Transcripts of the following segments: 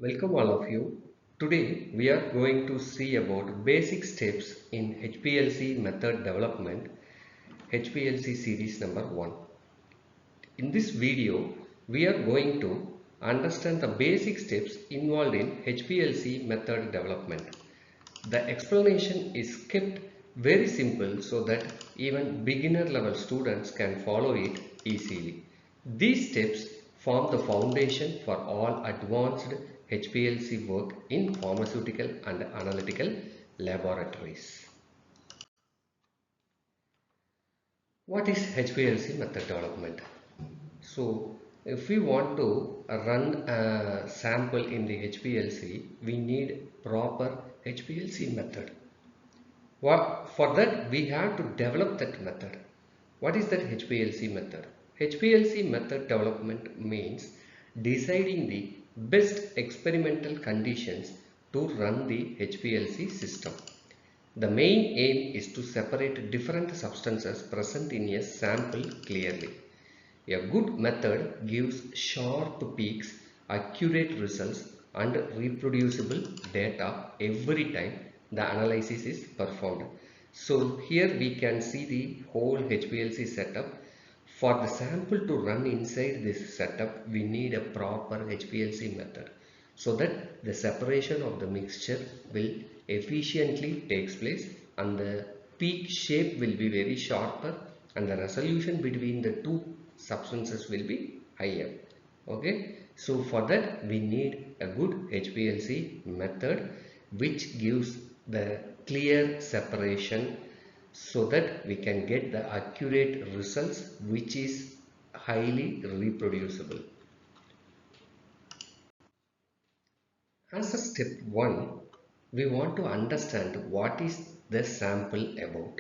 Welcome all of you. Today we are going to see about basic steps in HPLC method development, HPLC series number 1. In this video we are going to understand the basic steps involved in HPLC method development. The explanation is kept very simple so that even beginner level students can follow it easily. These steps form the foundation for all advanced HPLC work in pharmaceutical and analytical laboratories. What is HPLC method development? So, if we want to run a sample in the HPLC, we need proper HPLC method. For that, we have to develop that method. What is that HPLC method? HPLC method development means deciding the best experimental conditions to run the HPLC system. The main aim is to separate different substances present in a sample clearly. A good method gives sharp peaks, accurate results and reproducible data every time the analysis is performed. So here we can see the whole HPLC setup. For the sample to run inside this setup, we need a proper HPLC method so that the separation of the mixture will efficiently takes place and the peak shape will be very sharper and the resolution between the two substances will be higher. Okay, so for that we need a good HPLC method which gives the clear separation so that we can get the accurate results which is highly reproducible. As a step 1, we want to understand what is the sample about.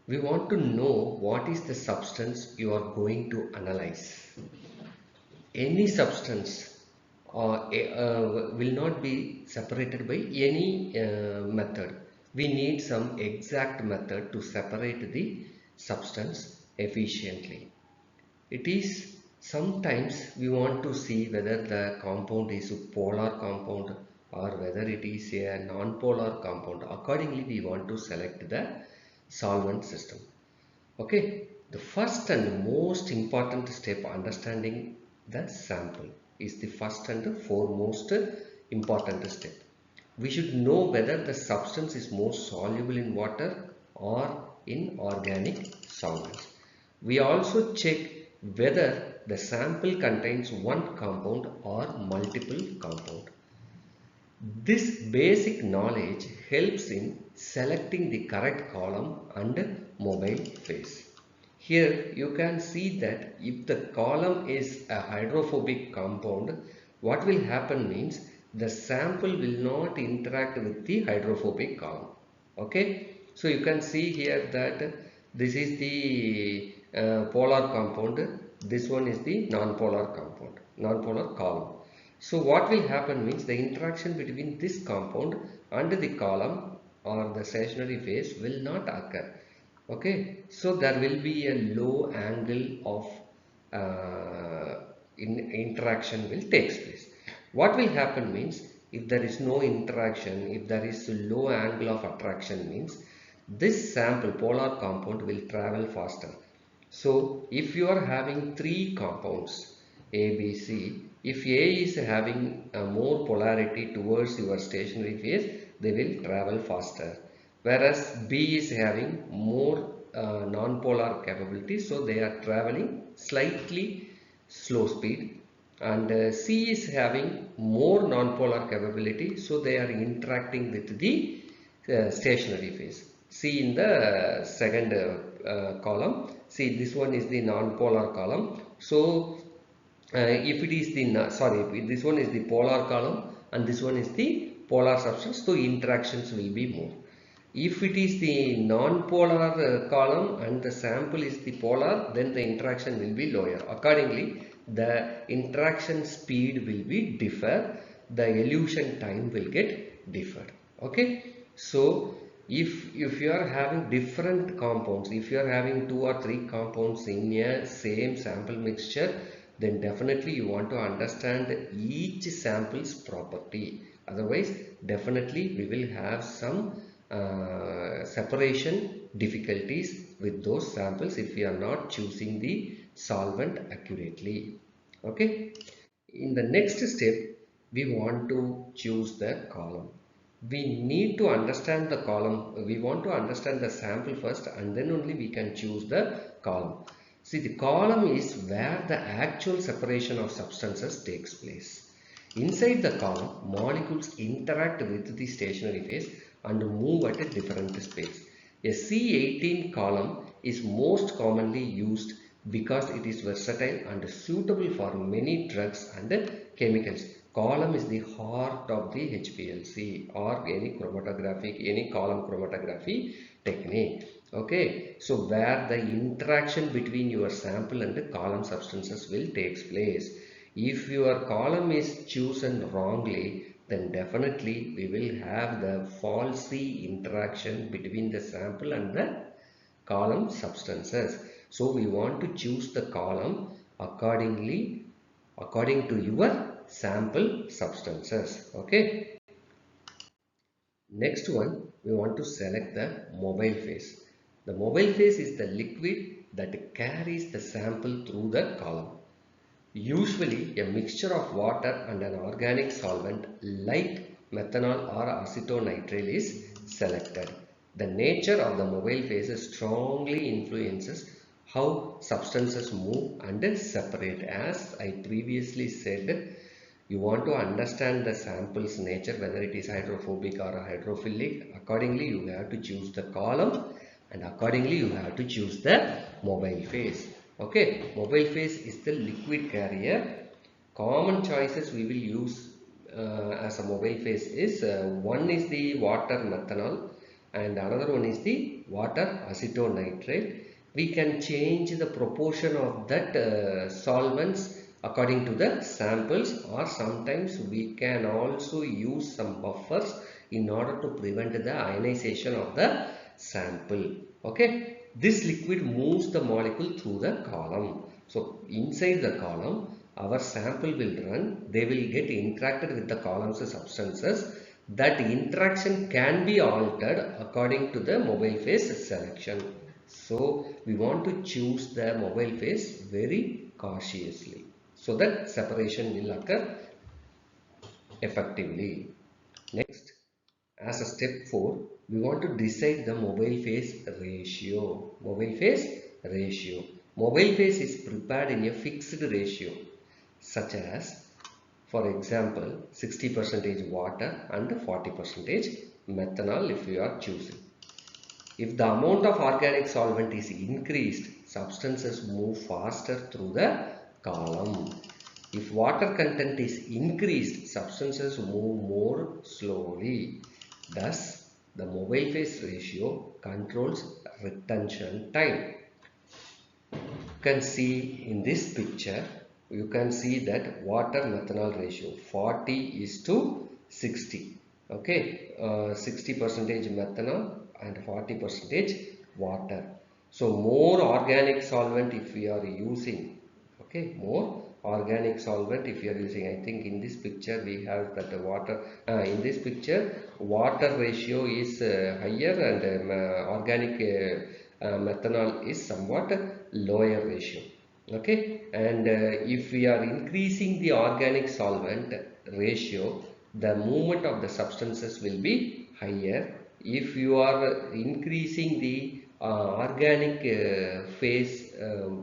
We want to know what is the substance you are going to analyze. Any substance will not be separated by any method. We need some exact method to separate the substance efficiently. It is sometimes we want to see whether the compound is a polar compound or whether it is a non-polar compound. Accordingly, we want to select the solvent system. Okay, the first and most important step understanding the sample is the first and foremost important step. We should know whether the substance is more soluble in water or in organic solvents. We also check whether the sample contains one compound or multiple compound. This basic knowledge helps in selecting the correct column and mobile phase. Here you can see that if the column is a hydrophobic compound, what will happen means the sample will not interact with the hydrophobic column. Okay, so you can see here that this is the polar compound, this one is the non-polar compound, non-polar column. So what will happen means the interaction between this compound and the column or the stationary phase will not occur. Okay, so there will be a low angle of interaction will takes place. What will happen means if there is no interaction, if there is a low angle of attraction means this sample polar compound will travel faster. So if you are having three compounds A, B, C, if A is having more polarity towards your stationary phase, they will travel faster. Whereas B is having more non-polar capability, so they are traveling slightly slow speed. And C is having more non-polar capability, so they are interacting with the stationary phase. See in the second column, see this one is the non-polar column. So if it is the this one is the polar column and this one is the polar substance, so interactions will be more. If it is the non-polar column and the sample is the polar, then the interaction will be lower. Accordingly, the interaction speed will be differ, the elution time will get differed. Okay, so if you are having different compounds, if you are having 2 or 3 compounds in a same sample mixture, then definitely you want to understand each sample's property. Otherwise, definitely we will have some separation difficulties with those samples if we are not choosing the solvent accurately. Okay. In the next step, we want to choose the column. We need to understand the column. We want to understand the sample first, and then only we can choose the column. See, the column is where the actual separation of substances takes place. Inside the column, molecules interact with the stationary phase and move at a different speeds. A C18 column is most commonly used because it is versatile and suitable for many drugs and chemicals. Column is the heart of the HPLC or any column chromatography technique. Okay, so where the interaction between your sample and the column substances will take place. If your column is chosen wrongly, then definitely we will have the faulty interaction between the sample and the column substances. So we want to choose the column according to your sample substances. Okay. Next one, we want to select the mobile phase. The mobile phase is the liquid that carries the sample through the column. Usually, a mixture of water and an organic solvent like methanol or acetonitrile is selected. The nature of the mobile phase strongly influences how substances move and separate. As I previously said, you want to understand the sample's nature, whether it is hydrophobic or hydrophilic. Accordingly, you have to choose the column, and accordingly you have to choose the mobile phase. Okay, mobile phase is the liquid carrier. Common choices we will use as a mobile phase is one is the water methanol and another one is the water acetonitrile. We can change the proportion of that solvents according to the samples, or sometimes we can also use some buffers in order to prevent the ionization of the sample. Okay, this liquid moves the molecule through the column. So inside the column, our sample will run. They will get interacted with the column's substances. That interaction can be altered according to the mobile phase selection. So we want to choose the mobile phase very cautiously so that separation will occur effectively. Next, as a step 4, we want to decide the mobile phase ratio. Mobile phase ratio. Mobile phase is prepared in a fixed ratio, such as, for example, 60% water and 40% methanol if you are choosing. If the amount of organic solvent is increased, substances move faster through the column. If water content is increased, substances move more slowly. Thus, the mobile phase ratio controls retention time. You can see in this picture, you can see that water methanol ratio 40 is to 60. Okay, 60% methanol and 40% water. So more organic solvent if we are using, okay, more organic solvent if you are using. I think in this picture we have that the water, in this picture water ratio is higher and organic methanol is somewhat lower ratio. Okay, and if we are increasing the organic solvent ratio, the movement of the substances will be higher. If you are increasing the organic phase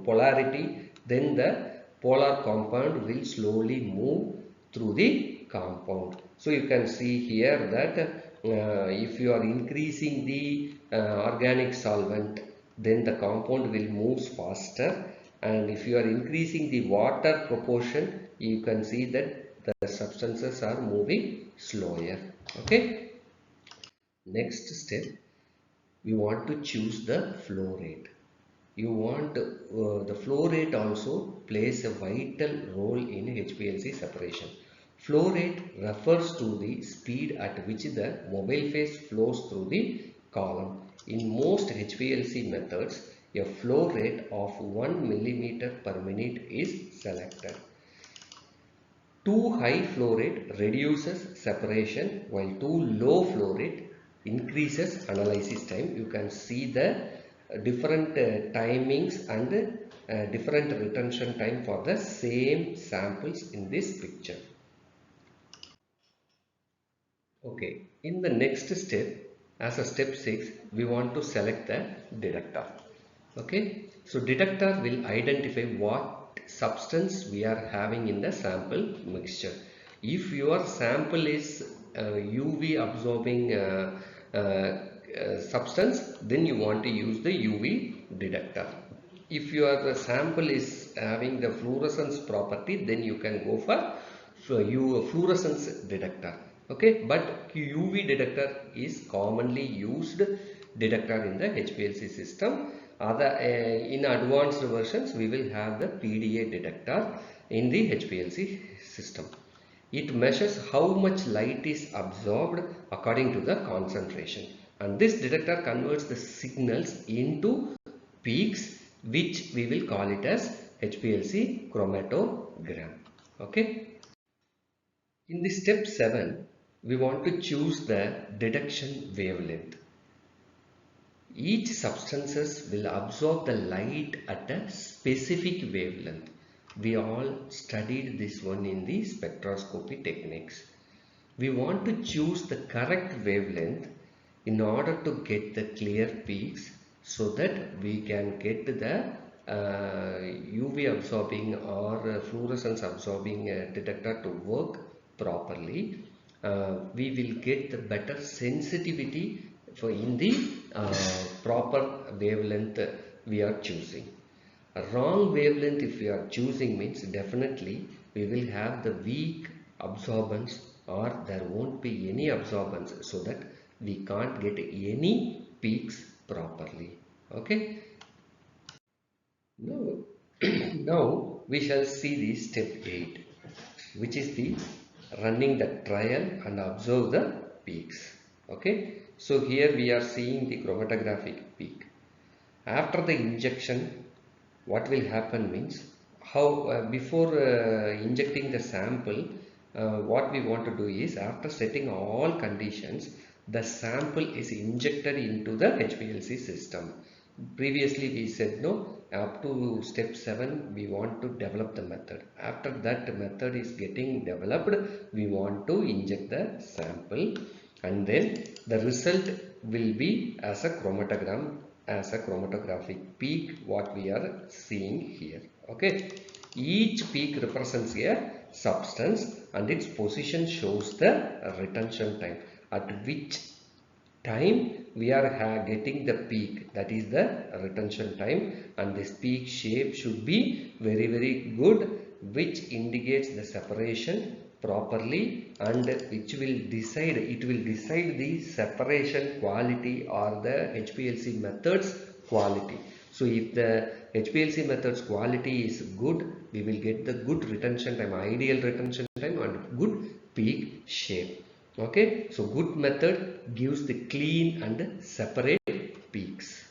polarity, then the polar compound will slowly move through the compound. So you can see here that if you are increasing the organic solvent, then the compound will move faster, and if you are increasing the water proportion, you can see that the substances are moving slower. Okay, next step, we want to choose the flow rate. You want the flow rate also plays a vital role in HPLC separation. Flow rate refers to the speed at which the mobile phase flows through the column. In most HPLC methods, A flow rate of 1 millimeter per minute is selected. Too high flow rate reduces separation, while too low flow rate increases analysis time. You can see the different timings and different retention time for the same samples in this picture. Okay, in the next step, as a step 6, we want to select the detector. Okay, so detector will identify what substance we are having in the sample mixture. If your sample is UV absorbing substance, then you want to use the UV detector. If your sample is having the fluorescence property, then you can go for fluorescence detector. Okay, but UV detector is commonly used detector in the HPLC system. In advanced versions, we will have the PDA detector in the HPLC system. It measures how much light is absorbed according to the concentration, and this detector converts the signals into peaks, which we will call it as HPLC chromatogram. Okay. In the step 7, we want to choose the detection wavelength. Each substances will absorb the light at a specific wavelength. We all studied this one in the spectroscopy techniques. We want to choose the correct wavelength in order to get the clear peaks, so that we can get the UV absorbing or fluorescence absorbing detector to work properly. We will get the better sensitivity for in the proper wavelength we are choosing. A wrong wavelength if we are choosing means definitely we will have the weak absorbance, or there won't be any absorbance, so that we can't get any peaks properly. Okay. Now, now we shall see the step 8, which is the running the trial and observe the peaks. Okay. So here we are seeing the chromatographic peak. After the injection, what will happen means, how before injecting the sample, what we want to do is, after setting all conditions, the sample is injected into the HPLC system. Previously we said no, up to step 7 we want to develop the method. After that method is getting developed, we want to inject the sample, and then the result will be as a chromatogram, as a chromatographic peak, what we are seeing here. Okay, each peak represents a substance and its position shows the retention time, at which time we are getting the peak, that is the retention time, and this peak shape should be very good, which indicates the separation properly, and which will decide, it will decide the separation quality or the HPLC methods quality. So if the HPLC methods quality is good, we will get the good retention time, ideal retention time, and good peak shape. Okay, so good method gives the clean and separate peaks.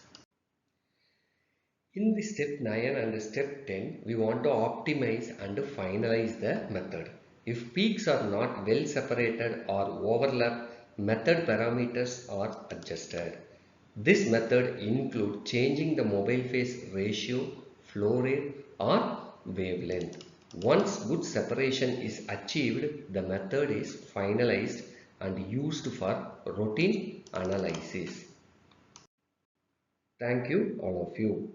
In the step 9 and step 10, we want to optimize and finalize the method. If peaks are not well separated or overlap, method parameters are adjusted. This method includes changing the mobile phase ratio, flow rate, or wavelength. Once good separation is achieved, the method is finalized and used for routine analysis. Thank you, all of you.